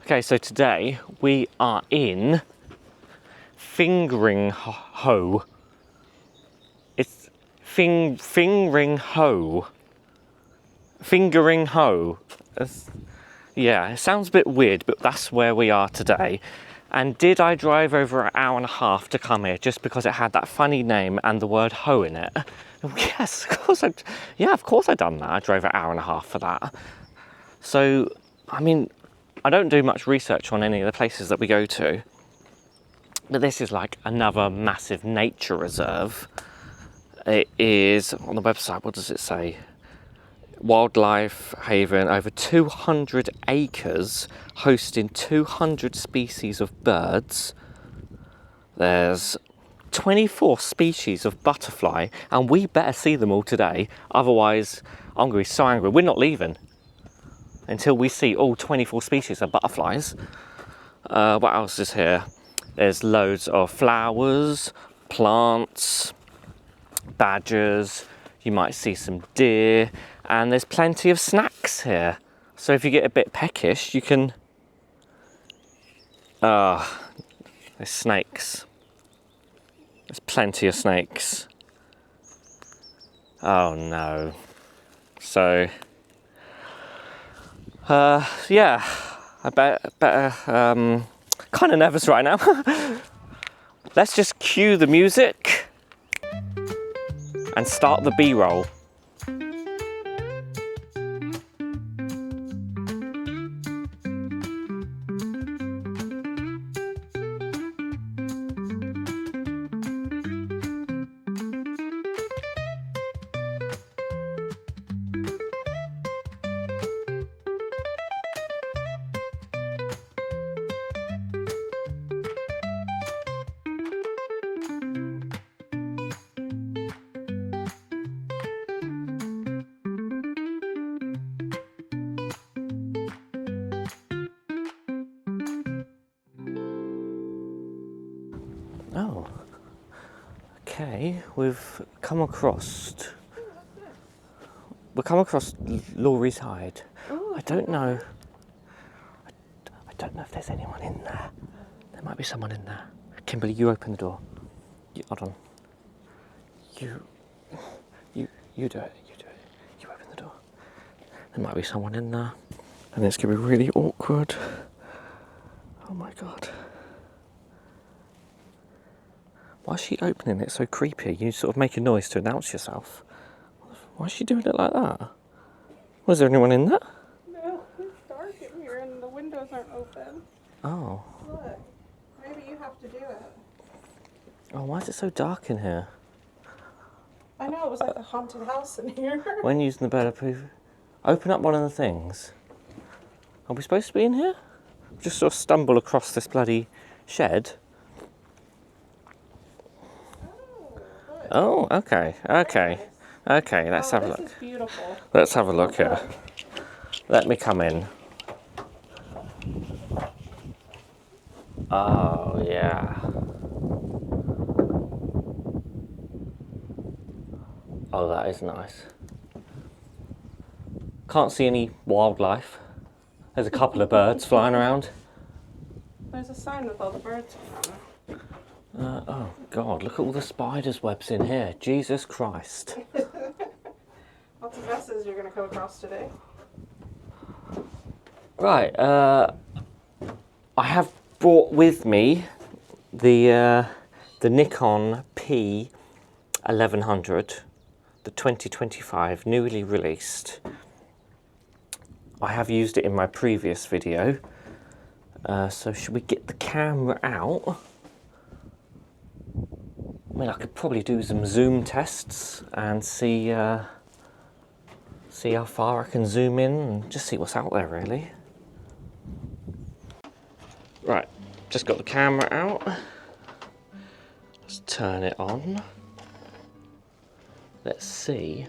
Okay, so today we are in Fingringhoe. It's Fingringhoe. Fingringhoe. Yeah, it sounds a bit weird, but that's where we are today. And did I drive over an hour and a half to come here just because it had that funny name and the word hoe in it? Yes, of course I done that. I drove an hour and a half for that. So, I mean, I don't do much research on any of the places that we go to, but this is like another massive nature reserve. It is, on the website, what does it say? Wildlife haven, over 200 acres, hosting 200 species of birds. There's 24 species of butterfly, and we better see them all today, otherwise I'm going to be so angry. We're not leaving until we see all 24 species of butterflies. What else is here? There's loads of flowers, plants, badgers, you might see some deer, and there's plenty of snacks here. So if you get a bit peckish, you can... there's snakes. There's plenty of snakes. Oh no. So, yeah, I better, kind of nervous right now. Let's just cue the music and start the B-roll. Oh, okay, we've come across Laurie's hide. Ooh, I don't know if there's anyone in there. There might be someone in there. Kimberly, you open the door. Hold on. You do it. You open the door. There might be someone in there, and it's gonna be really awkward. Oh my god. Why is she opening it so creepy? You sort of make a noise to announce yourself. Why is she doing it like that? Was there anyone in there? No, it's dark in here and the windows aren't open. Oh. Look, maybe you have to do it. Oh, why is it so dark in here? I know, it was like a haunted house in here. When using the better proof, open up one of the things. Are we supposed to be in here? Just sort of stumble across this bloody shed. Oh, okay, let's have a look. This is beautiful. Let's have a look here. Let me come in. Oh, yeah. Oh, that is nice. Can't see any wildlife. There's a couple of birds flying around. There's a sign with all the birds on it. Oh God, look at all the spiders' webs in here. Jesus Christ. Lots of messes you're going to come across today. Right, I have brought with me the Nikon P1100, the 2025, newly released. I have used it in my previous video. So should we get the camera out? I mean, I could probably do some zoom tests and see how far I can zoom in and just see what's out there, really. Right, just got the camera out. Let's turn it on. Let's see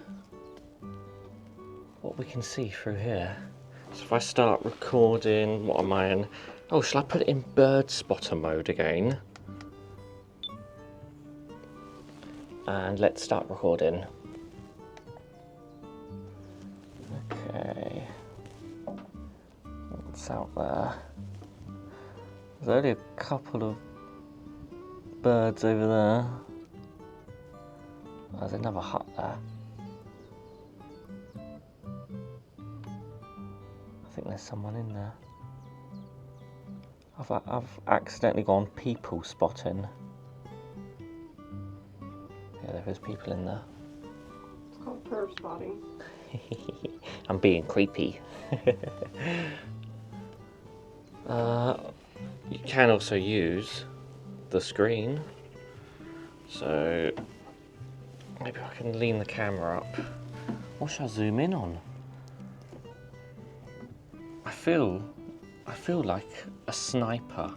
what we can see through here. So if I start recording, what am I in? Oh, shall I put it in bird spotter mode again? And let's start recording. Okay. What's out there? There's only a couple of birds over there. Oh, there's another hut there. I think there's someone in there. I've accidentally gone people spotting. Yeah, there is people in there. It's called perv spotting. I'm being creepy. You can also use the screen. So maybe I can lean the camera up. What should I zoom in on? I feel like a sniper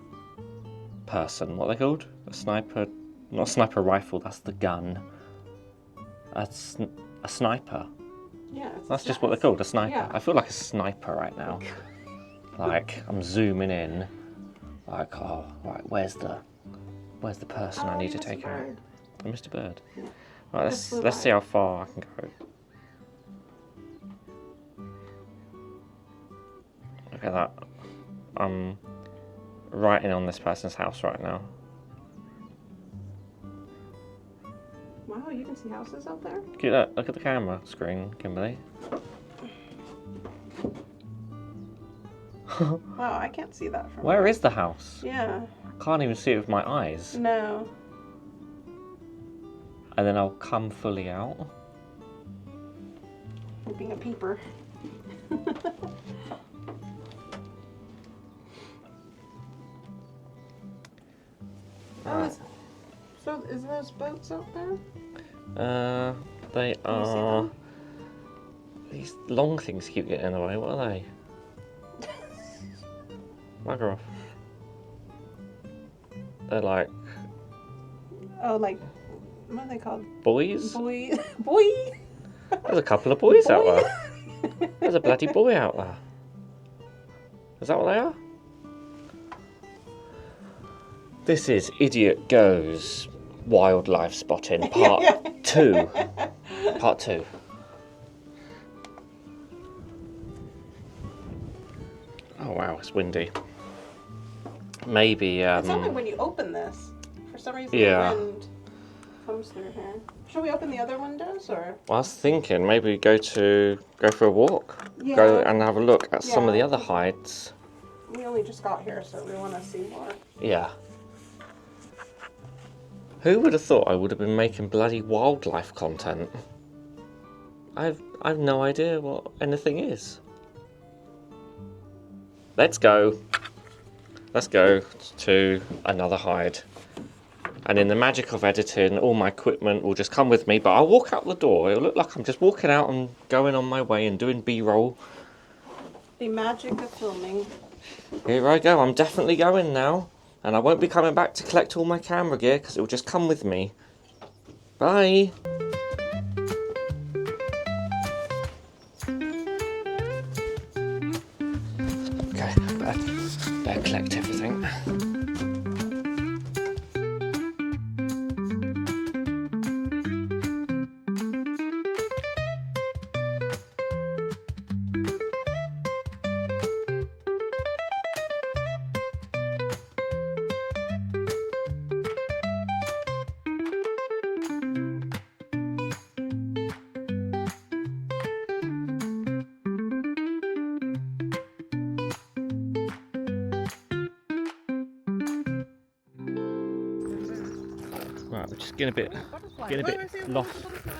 person. What are they called? A sniper, not a sniper rifle, that's the gun. A sniper. Yeah, That's just what they're called, a sniper. Yeah. I feel like a sniper right now. Like, I'm zooming in. Like, oh, right, where's the person I need to take out? I missed a bird. Yeah. Right, let's see how far I can go. Look at that. I'm right in on this person's house right now. Wow, you can see houses out there? Look at the camera screen, Kimberly. Wow, I can't see that from Where is the house? Yeah. Can't even see it with my eyes. No. And then I'll come fully out. I'm being a peeper. Right. So is those boats out there? They Can you see are. them? These long things keep getting in the way. What are they? Bugger off. They're like Oh, like, what are they called? buoys. Boy. There's a couple of buoys out Boy. there. There's a bloody buoy out there. Is that what they are? This is Idiot Goes Wildlife Spotting Part 2. Part 2. Oh wow, it's windy. Maybe It's only when you open this. For some reason Yeah. the wind comes through here. Should we open the other windows or? I was thinking maybe go for a walk. Yeah. Go and have a look at some of the Yeah. other hides. We only just got here, so we want to see more. Yeah. Who would have thought I would have been making bloody wildlife content? I've no idea what anything is. Let's go. Let's go to another hide. And in the magic of editing, all my equipment will just come with me, but I'll walk out the door. It'll look like I'm just walking out and going on my way and doing B-roll. The magic of filming. Here I go. I'm definitely going now. And I won't be coming back to collect all my camera gear because it will just come with me. Bye. Okay, better collect everything. Right, we're just getting a bit lost.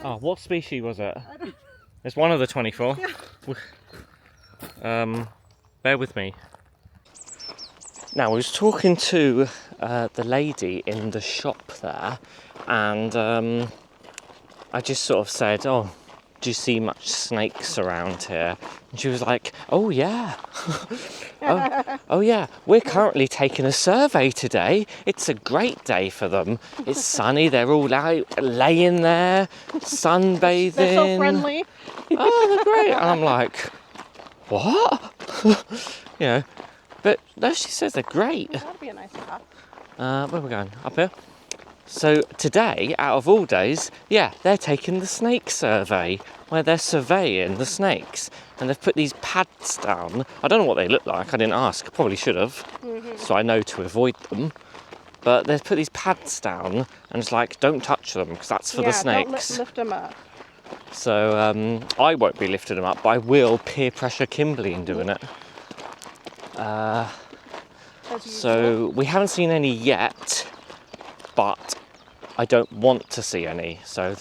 Oh, what species was it? It's one of the 24. Bear with me. Now, I was talking to the lady in the shop there, and I just sort of said, "Oh, do you see much snakes around here?" And she was like, "Oh yeah, oh yeah. We're currently taking a survey today. It's a great day for them. It's sunny. They're all out laying there, sunbathing. They're so friendly. Oh, they're great." And I'm like, "What?" You know. But no, she says they're great. That'd be a nice spot. Where are we going? Up here? So today, out of all days, yeah, they're taking the snake survey, where they're surveying the snakes. And they've put these pads down. I don't know what they look like, I didn't ask, probably should have, so I know to avoid them. But they've put these pads down, and it's like, don't touch them, because that's for the snakes. Don't lift them up. So I won't be lifting them up, but I will peer pressure Kimberly in doing it. So we haven't seen any yet, but I don't want to see any. So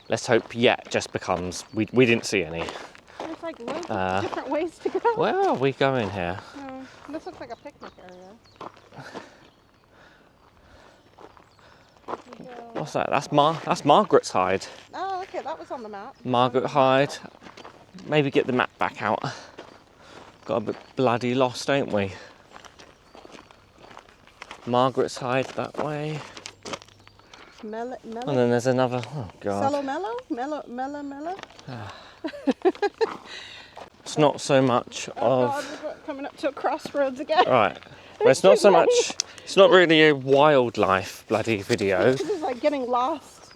let's hope yet just becomes we didn't see any. There's like loads of different ways to go. Where are we going here? This looks like a picnic area. What's that? That's Margaret's hide. Oh, okay, that was on the map. Margaret hide. Maybe get the map back out. Got a bit bloody lost, ain't we? Margaret's hide that way. And then there's another. Oh God. Mellow. It's not so much of. God, we're coming up to a crossroads again. Right. Well, it's not so much. It's not really a wildlife bloody video. This is like getting lost.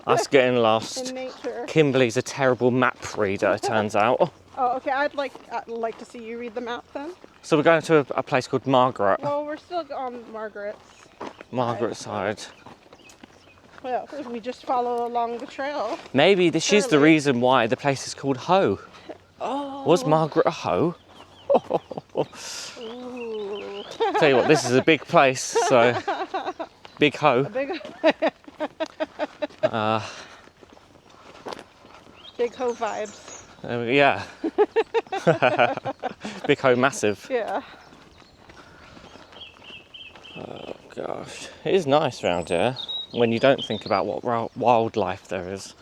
Us getting lost. In nature. Kimberly's a terrible map reader, it turns out. Oh, okay. I'd like to see you read the map then. So we're going to a place called Margaret. Well, we're still on Margaret's side. Well, we just follow along the trail. Maybe she's the reason why the place is called Hoe. Oh. Was Margaret a hoe? Ooh. Tell you what, this is a big place, so big hoe. Big hoe vibes. Yeah. Big hoe massive. Yeah. Oh gosh, it is nice around here when you don't think about what wildlife there is.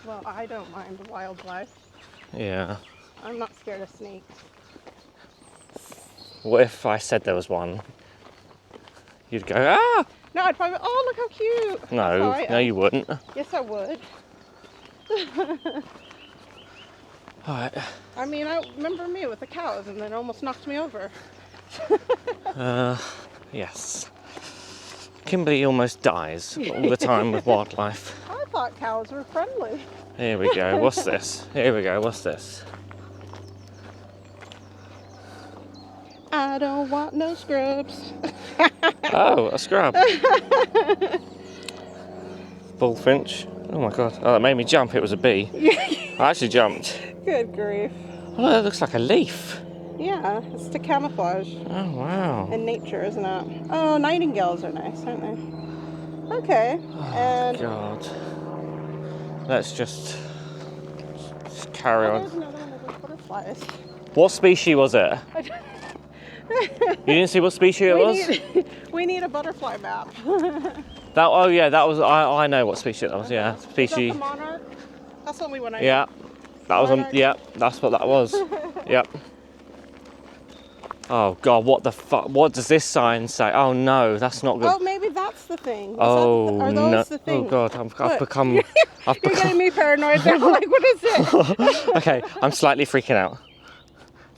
Well, I don't mind the wildlife. Yeah. I'm not scared of snakes. What if I said there was one? You'd go, ah! No, I'd probably, oh, look how cute. No, you wouldn't. Yes, I would. Alright. I mean, I remember me with the cows and then almost knocked me over. Yes. Kimberly almost dies all the time with wildlife. I thought cows were friendly. Here we go, what's this? What's this? I don't want no scrubs. Oh, a scrub. Bullfinch. Oh my god. Oh, that made me jump. It was a bee. I actually jumped. Good grief. Oh, that looks like a leaf. Yeah, it's to camouflage. Oh, wow. In nature, isn't it? Oh, nightingales are nice, aren't they? Okay. Oh, God. Let's just carry on. There's another one of those butterflies. What species was it? You didn't see what species it was? We need a butterfly map. Oh yeah, that was. I know what species it was. Yeah, species. Is that the monarch? That's the only one I know. Yeah, that was on. Yeah, that's what that was. Yep. Oh God, what the fuck? What does this sign say? Oh no, that's not good. Oh, maybe that's the thing. Are those no. the thing? Oh God, I've become. You're getting me paranoid now. Like, what is it? Okay, I'm slightly freaking out.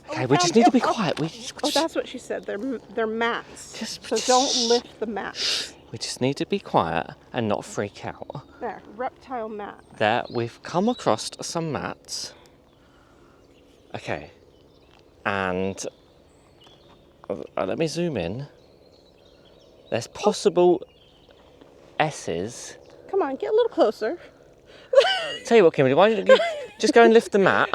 Okay, we just need to be quiet. Oh, that's what she said. They're mats. So don't lift the mats. We just need to be quiet and not freak out. There, reptile mat. There, we've come across some mats. Okay, and let me zoom in. There's possible S's. Come on, get a little closer. Tell you what, Kimberly, why don't you just go and lift the mat?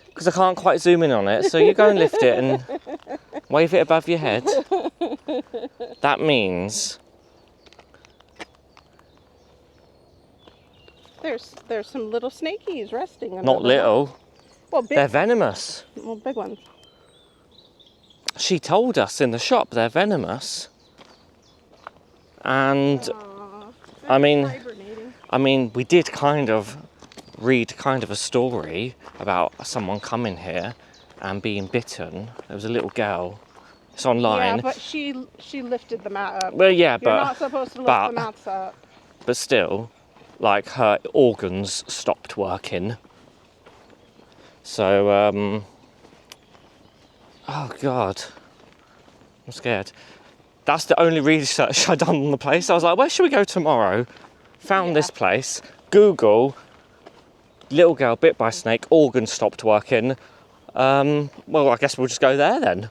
Because I can't quite zoom in on it. So you go and lift it and wave it above your head. That means there's some little snakies resting. Not little. Well, big. They're venomous. Well, big ones. She told us in the shop they're venomous. And I mean, we did kind of read a story about someone coming here and being bitten. There was a little girl. It's online. Yeah, but she lifted the mat up. Well, yeah, You're not supposed to lift the mats up. But still, like, her organs stopped working. So, oh God. I'm scared. That's the only research I've done on the place. I was like, where should we go tomorrow? Found this place. Google, little girl bit by snake, organ stopped working. Well, I guess we'll just go there then.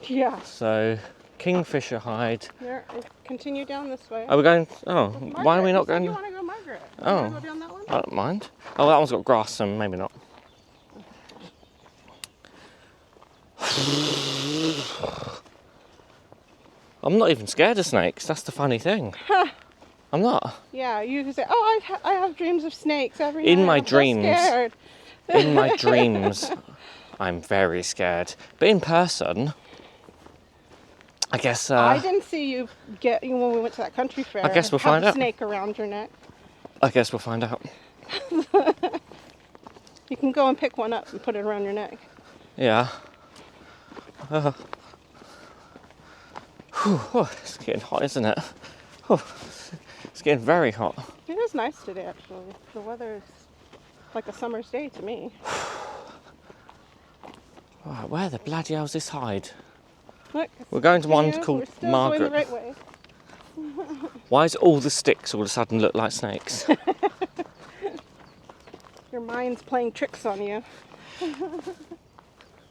Yeah. So, Kingfisher hide. There, continue down this way. Are we going? Oh, Margaret, why are we not you said going? You want to go Margaret? You Oh, want to go down that one? I don't mind. Oh, that one's got grass, so maybe not. I'm not even scared of snakes. That's the funny thing. I'm not. Yeah, you can say, "Oh, I have dreams of snakes every night. In my I'm so dreams. scared." In my dreams, I'm very scared. But in person, I guess. I didn't see you when we went to that country fair. I guess we'll have find a out. snake around your neck. I guess we'll find out. You can go and pick one up and put it around your neck. Yeah. It's getting hot, isn't it? It's getting very hot. It is nice today, actually. The weather is like a summer's day to me. Right, where the bloody hell's this hide? Look, We're going to one continue. called We're still Margaret. going the right way. Why does all the sticks all of a sudden look like snakes? Your mind's playing tricks on you.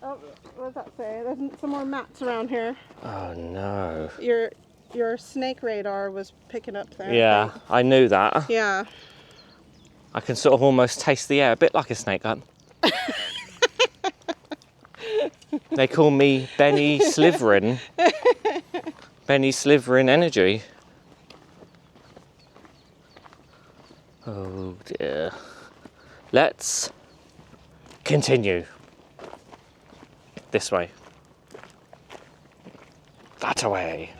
Oh, what does that say? There's some more mats around here. Oh no. Your snake radar was picking up there. Yeah, I knew that. Yeah. I can sort of almost taste the air, a bit like a snake. They call me Benny Sliverin. Benny Sliverin Energy. Oh dear. Let's continue. This way. That away.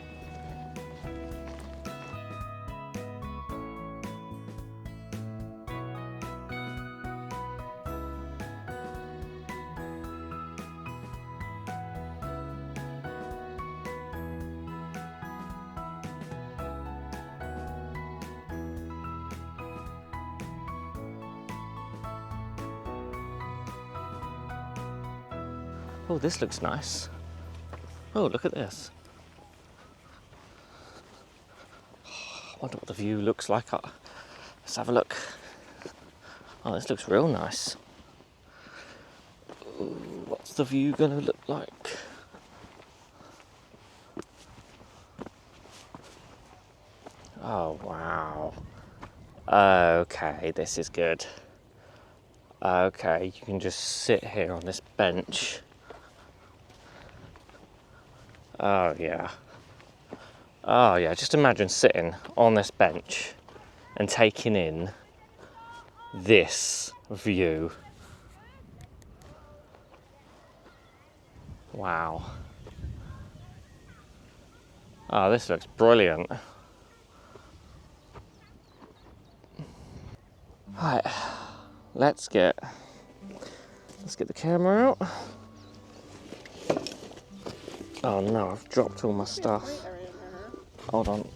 Oh, this looks nice. Oh, look at this. I wonder what the view looks like. Let's have a look. Oh, this looks real nice. Ooh, what's the view going to look like? Oh, wow. Okay, this is good. Okay, you can just sit here on this bench. Oh yeah. Oh yeah, just imagine sitting on this bench and taking in this view. Wow. Oh, this looks brilliant. Right, let's get the camera out. Oh no, I've dropped all my stuff. Hold on.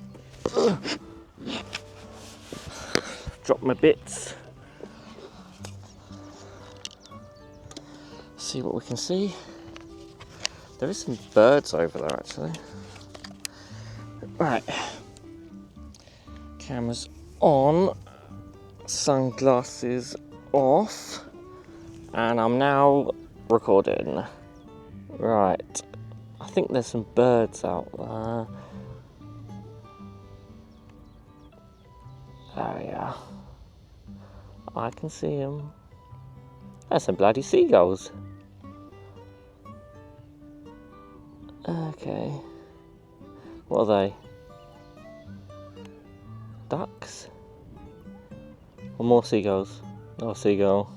Drop my bits. See what we can see. There is some birds over there actually. Right. Camera's on. Sunglasses off. And I'm now recording. Right. I think there's some birds out there. Oh yeah. I can see them. There's some bloody seagulls. Okay. What are they? Ducks? Or more seagulls? No seagull.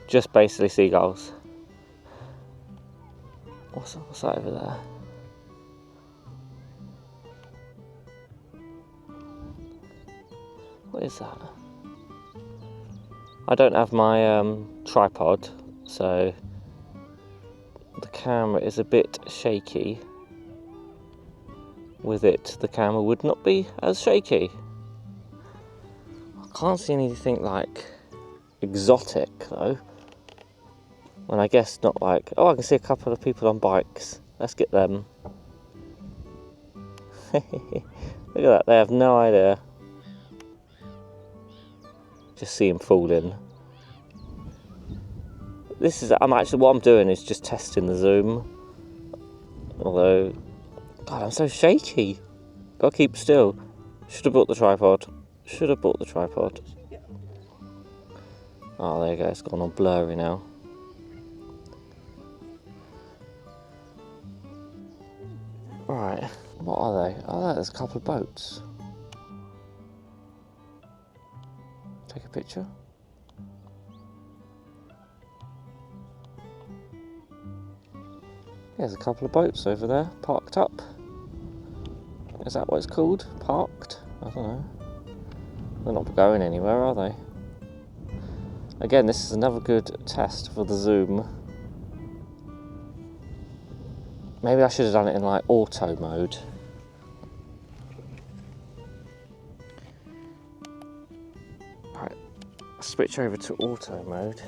Just basically seagulls. What's that over there? What is that? I don't have my tripod, so the camera is a bit shaky. With it, the camera would not be as shaky. I can't see anything like exotic though. And I guess not like, oh, I can see a couple of people on bikes. Let's get them. Look at that, they have no idea. Just see him fall in. This is, what I'm doing is just testing the zoom. Although, God, I'm so shaky. Gotta keep still. Should have bought the tripod. Should have bought the tripod. Oh, there you go, it's gone all blurry now. Right, what are they? Oh, there's a couple of boats. Take a picture. There's a couple of boats over there, parked up. Is that what it's called? Parked? I don't know. They're not going anywhere, are they? Again, this is another good test for the zoom. Maybe I should have done it in like auto mode. Right, switch over to auto mode.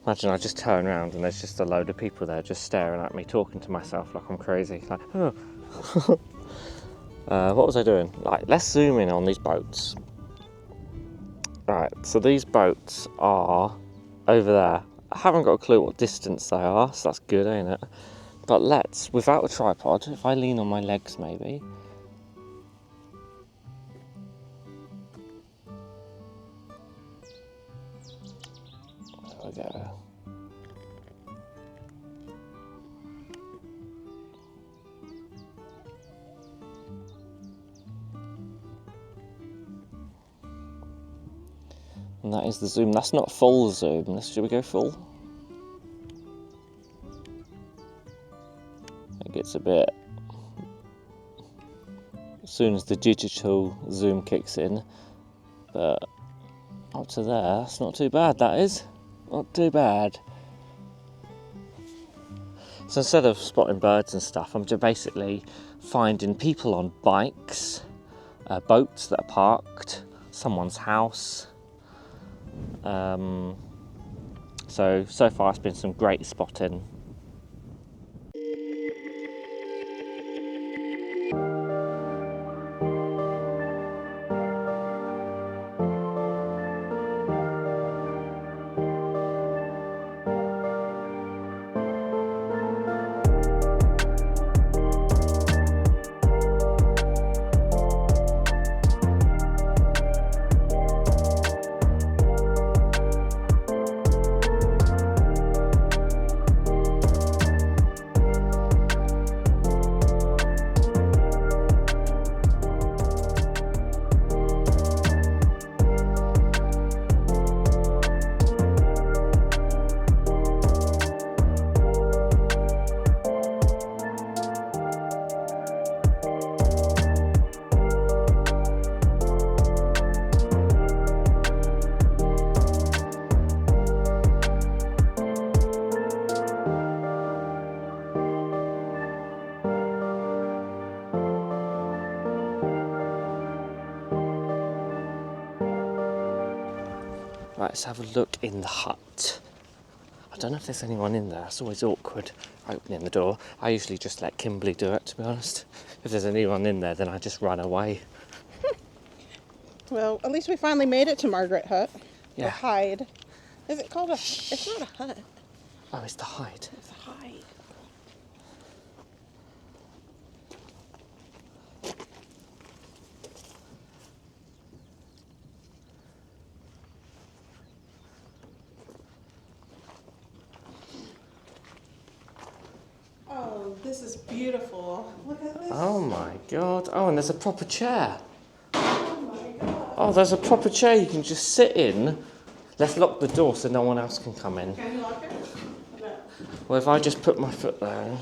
Imagine I just turn around and there's just a load of people there just staring at me, talking to myself like I'm crazy. Like, oh. What was I doing? Right, let's zoom in on these boats. Right, so these boats are over there. I haven't got a clue what distance they are, so that's good, ain't it? But let's, without a tripod, if I lean on my legs maybe. There we go. And that is the zoom. That's not full zoom. Should we go full? It gets a bit... as soon as the digital zoom kicks in. But up to there, that's not too bad, that is. Not too bad. So instead of spotting birds and stuff, I'm just basically finding people on bikes, boats that are parked, someone's house. So far it's been some great spotting. Right, let's have a look in the hut. I don't know if there's anyone in there. It's always awkward opening the door. I usually just let Kimberly do it, to be honest. If there's anyone in there, then I just run away. Well, at least we finally made it to Margaret Hut. Yeah. Or hide. Is it called a... It's not a hut. Oh, it's the hide. It's a hide. Oh, this is beautiful. Look at this. Oh my god. Oh, and there's a proper chair. Oh my god. Oh, there's a proper chair you can just sit in. Let's lock the door so no one else can come in. Can you lock it? No. Well, if I just put my foot there.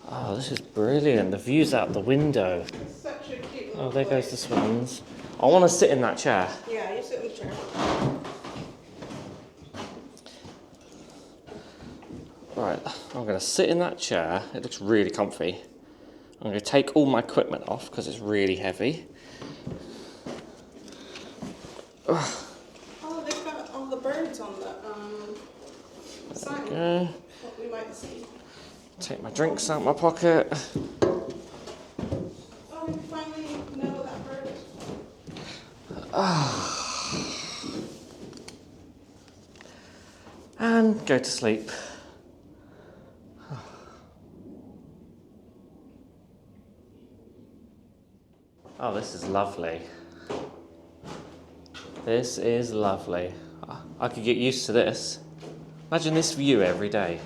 Oh, this is brilliant. The view's out the window. It's such a cute little Oh, there goes the place. swans. I want to sit in that chair. Yeah, you sit in the chair. Right, I'm going to sit in that chair. It looks really comfy. I'm going to take all my equipment off because it's really heavy. Oh, they've got all the birds on the sign. Okay. What we might see. Take my drinks out my pocket. Oh, you finally know that bird. And go to sleep. Oh, this is lovely. This is lovely. I could get used to this. Imagine this view every day.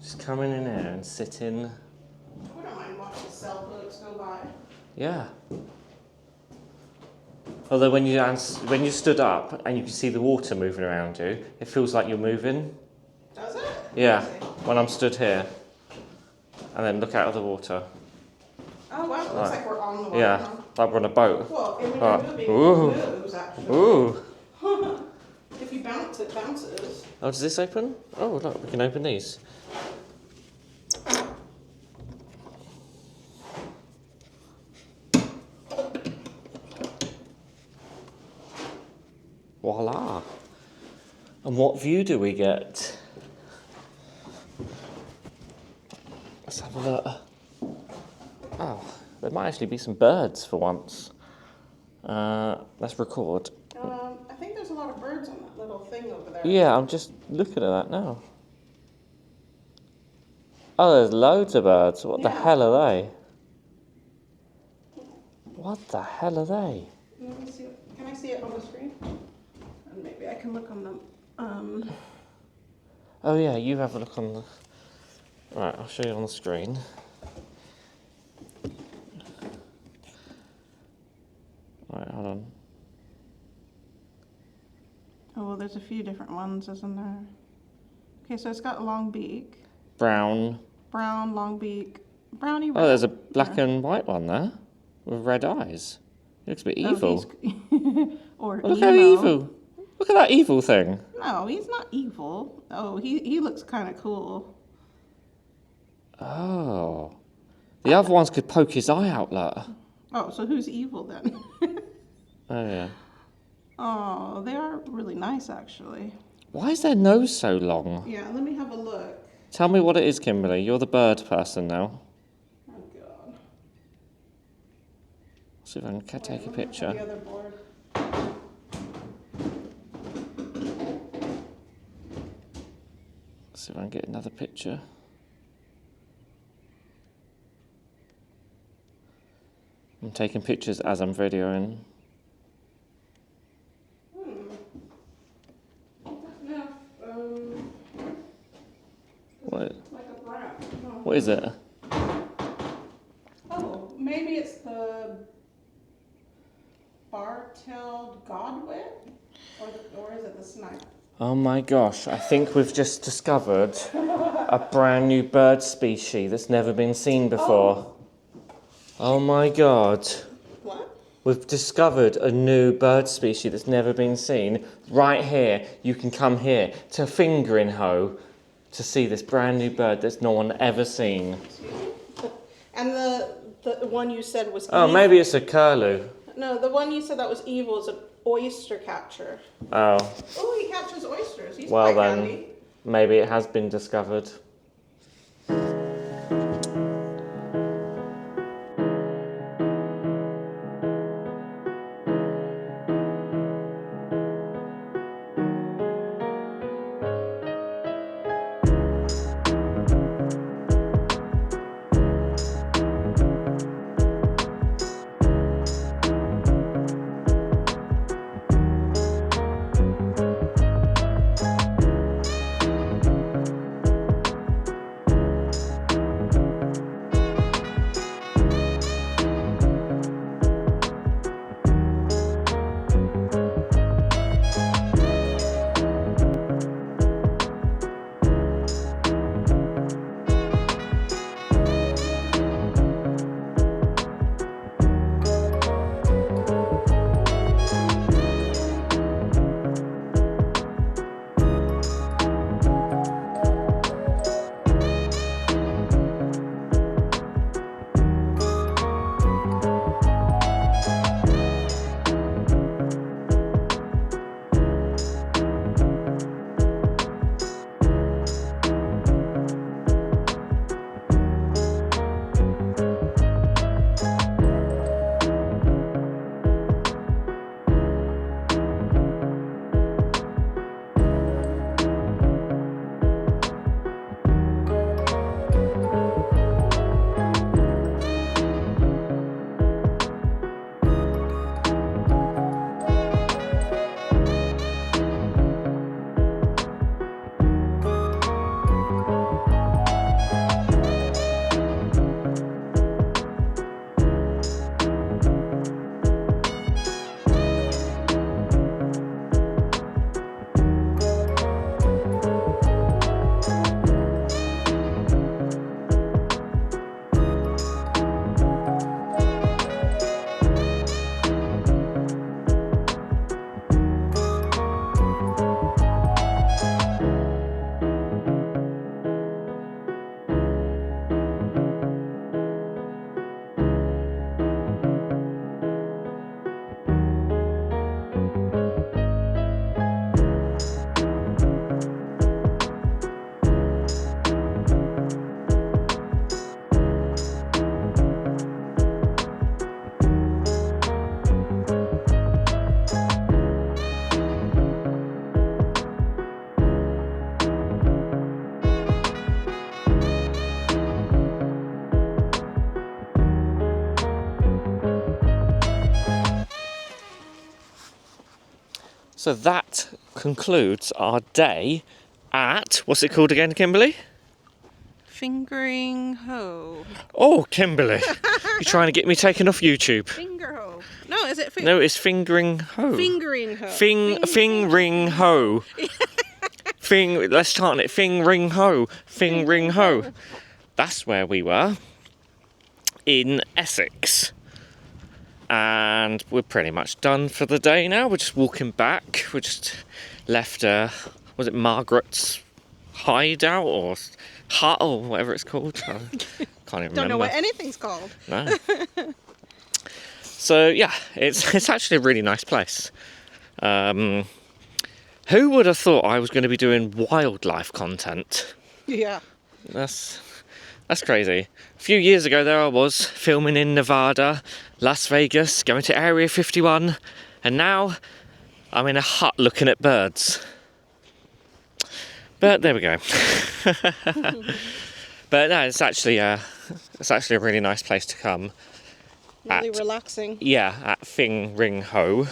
Just coming in here and sitting. I don't mind watching sailboats go by. Yeah. Although when you stood up and you can see the water moving around you, it feels like you're moving. Does it? Yeah. When I'm stood here, and then look out of the water. Oh wow, it looks like we're on the water. Yeah, Huh? like we're on a boat. Well, and when Right. you're moving, Ooh. it moves actually. Ooh. If you bounce, it bounces. Oh, does this open? Oh, look, we can open these. Voila. And what view do we get? Let's have a look. Oh, there might actually be some birds for once. Let's record. I think there's a lot of birds on that little thing over there. Yeah, I'm just looking at that now. Oh, there's loads of birds. What the Yeah. hell are they? What the hell are they? Let me see. Can I see it on the screen? And maybe I can look on them. Oh yeah, you have a look on the... Right, I'll show you on the screen. Right, hold on. Oh, well, there's a few different ones, isn't there? Okay, so it's got a long beak. Brown. Brown, long beak. Brownie red. Oh, there's a black and white one there with red eyes. He looks a bit evil. Or Oh, look how evil. Look at that evil thing. No, he's not evil. Oh, he looks kind of cool. Oh. The other ones could poke his eye out, look. Oh, so who's evil then? Oh, yeah. Oh, they are really nice, actually. Why is their nose so long? Yeah, let me have a look. Tell me what it is, Kimberly. You're the bird person now. Oh, God. See if I can take a Wait, let me look at picture. the other board. See if I can get another picture. I'm taking pictures as I'm videoing. No, What? like a brown. No. What is it? Oh, maybe it's the bar-tailed godwit? Or is it the snipe? Oh my gosh, I think we've just discovered a brand new bird species that's never been seen before. Oh my god. What? We've discovered a new bird species that's never been seen. Right here, you can come here to Fingringhoe to see this brand new bird that's no one ever seen. Excuse me? And the one you said was Oh, evil. maybe it's a curlew. No, the one you said that was evil is an oyster catcher. Oh, Oh, he catches oysters. He's well quite then, handy. maybe it has been discovered. So that concludes our day at, what's it called again, Kimberly? Fingringhoe. Oh, Kimberly, you're trying to get me taken off YouTube. Fingringhoe. No, is it? No, it's Fingringhoe. Fingringhoe. Fingringhoe. Let's chant it. Fingringhoe. Fingringhoe. That's where we were. In Essex. And we're pretty much done for the day now. We're just walking back. We just left, was it Margaret's hideout or hut or whatever it's called? I can't even remember. Don't know what anything's called. No. So yeah, it's actually a really nice place. Who would have thought I was going to be doing wildlife content? Yeah. That's crazy. A few years ago there I was, filming in Nevada, Las Vegas, going to Area 51, and now I'm in a hut looking at birds. But there we go. But no, it's actually a really nice place to come. Really relaxing. Yeah, at Fingringhoe.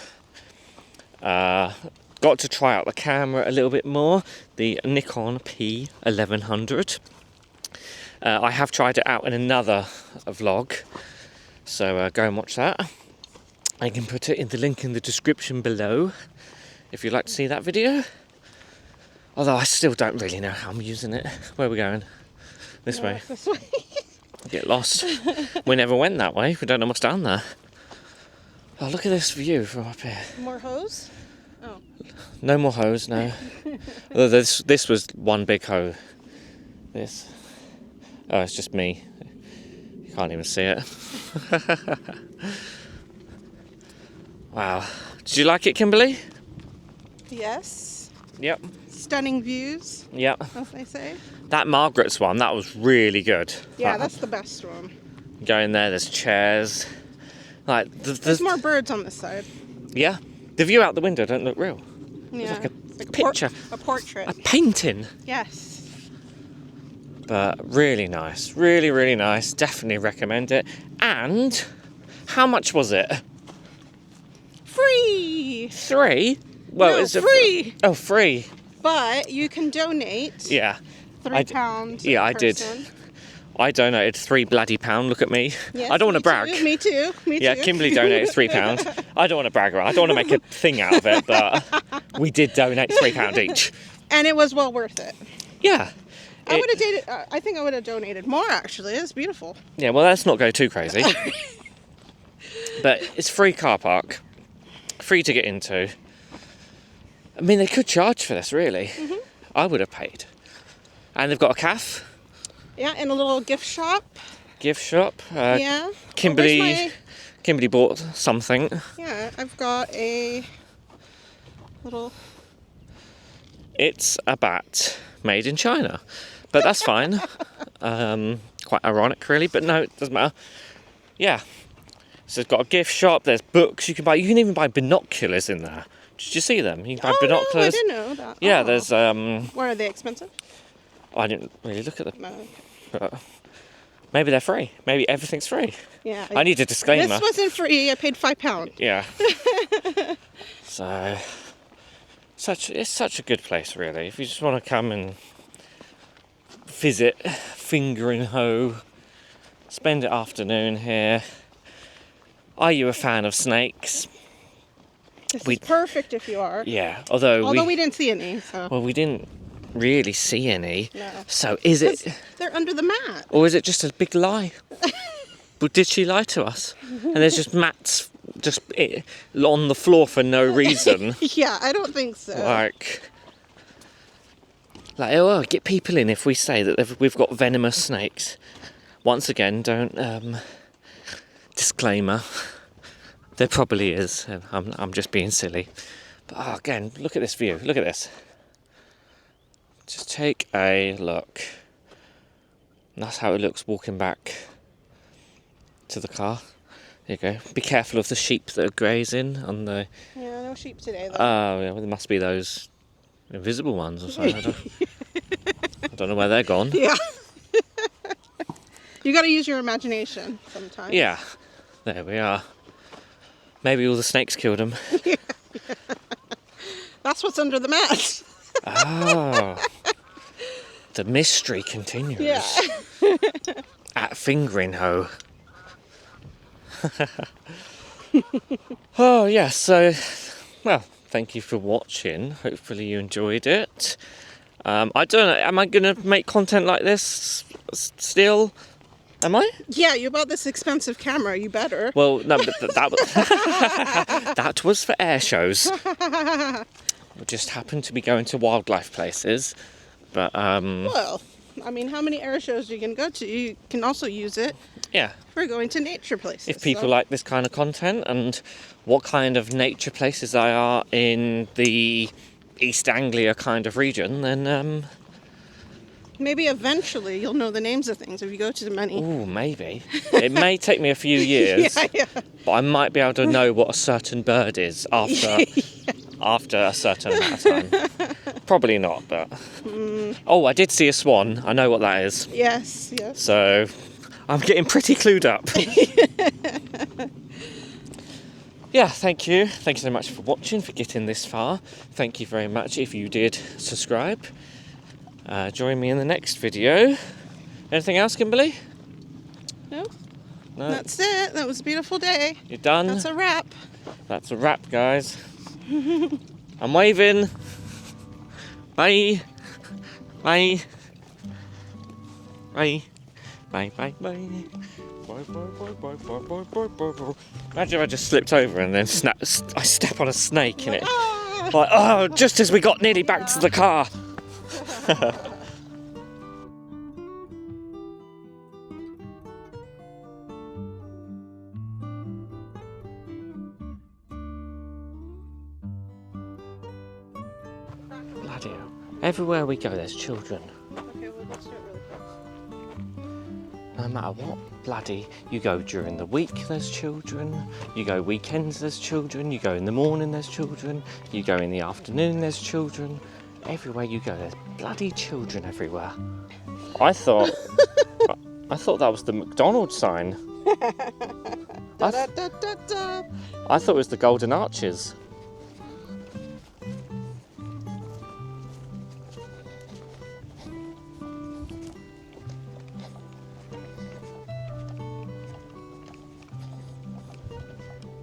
Got to try out the camera a little bit more, the Nikon P1100. I have tried it out in another vlog, so go and watch that. I can put it in the link in the description below if you'd like to see that video. Although I still don't really know how I'm using it. Where are we going? This way. This way. Get lost. We never went that way. We don't know what's down there. Oh, look at this view from up here. More hose? Oh. No more hose, no. Although this was one big hoe. This. Oh, it's just me. You can't even see it. Wow. Did you like it, Kimberly? Yes. Yep. Stunning views, Yep. as they say. That Margaret's one, that was really good. Yeah, that's the best one. Go in there, there's chairs. Like There's more birds on this side. Yeah. The view out the window don't look real. Yeah. It's like a picture. A portrait. A painting. Yes. But really nice. Really, really nice. Definitely recommend it. And how much was it? Free! 3? Well, No, it's free! Oh, free. But you can donate Yeah. £3 Yeah, I did. person. I donated £3 bloody. Look at me. Yes, I don't want to me brag. too, Me too. Me Yeah, too. Kimberly donated £3. I don't want to brag around. I don't want to make a thing out of it, but we did donate £3 each. And it was well worth it. Yeah. I would have dated. I think I would have donated more. Actually, it's beautiful. Yeah. Well, let's not go too crazy. But it's free car park, free to get into. I mean, they could charge for this, really. Mm-hmm. I would have paid. And they've got a cafe. Yeah, and a little gift shop. Gift shop. Yeah. Kimberly bought something. Yeah, I've got a little. It's a bat made in China, but that's fine. Quite ironic, really, but no, it doesn't matter. Yeah. So it's got a gift shop. There's books you can buy. You can even buy binoculars in there. Did you see them? You can buy binoculars. No, I didn't know that. Yeah, oh. there's. Where are they expensive? I didn't really look at them. No. But maybe they're free. Maybe everything's free. Yeah. I need a disclaimer. This wasn't free. I paid £5. Yeah. So, it's such a good place, really. If you just want to come and visit Fingringhoe, spend an afternoon here. Are you a fan of snakes? This is perfect if you are. Yeah, although we didn't see any. So. Well, we didn't really see any. No. So is it? They're under the mat. Or is it just a big lie? But did she lie to us? And there's just mats just on the floor for no reason. Yeah, I don't think so. Like, oh, get people in if we say that we've got venomous snakes. Once again, don't. Disclaimer. There probably is. I'm just being silly. But again, look at this view. Look at this. Just take a look. And that's how it looks walking back to the car. There you go. Be careful of the sheep that are grazing on the... Yeah, no sheep today though. Oh, yeah, well, there must be those invisible ones or something. I don't know where they're gone. Yeah. You gotta use your imagination sometimes. Yeah. There we are. Maybe all the snakes killed them. Yeah. That's what's under the mat. Oh, the mystery continues. Yeah. At Fingringhoe. Oh, yeah, so, well, thank you for watching. Hopefully you enjoyed it. I don't know, am I going to make content like this still? Am I? Yeah, you bought this expensive camera, you better. Well, no, but that was, that was for air shows. We just happened to be going to wildlife places, but, Well, I mean, how many air shows you can go to? You can also use it yeah. for going to nature places. If people like this kind of content and what kind of nature places they are in the East Anglia kind of region, then maybe eventually you'll know the names of things if you go to many. ooh, maybe. It may take me a few years, Yeah. but I might be able to know what a certain bird is after a certain amount of time. Probably not, but oh, I did see a swan. I know what that is. Yes. So I'm getting pretty clued up. Yeah, thank you. Thank you so much for watching, for getting this far. Thank you very much if you did subscribe. Join me in the next video. Anything else, Kimberly? No? No? That's it. That was a beautiful day. You're done? That's a wrap. That's a wrap, guys. I'm waving. Bye. Bye. Bye. Bye, bye, bye. Bye, bye, bye, bye, bye, bye, bye, bye, bye. Imagine if I just slipped over and then I step on a snake in it. Ah! Like, oh, just as we got nearly back to the car. Bloody hell. Everywhere we go, there's children. Okay, well, let's do it really quick. No matter what, bloody, you go during the week, there's children. You go weekends, there's children. You go in the morning, there's children. You go in the afternoon, there's children. Everywhere you go, there's bloody children everywhere. I thought that was the McDonald's sign. I thought it was the Golden Arches.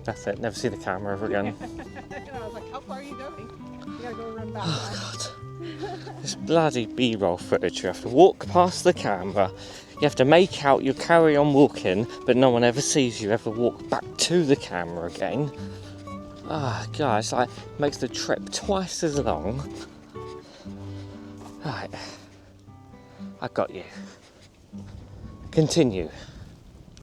That's it, never see the camera ever again. And I was like, how far are you going? You gotta go run back. Oh God. This bloody B-roll footage, you have to walk past the camera, you have to make out you carry on walking, but no one ever sees you ever walk back to the camera again. Ah, guys, like, makes the trip twice as long. Right, I got you. Continue.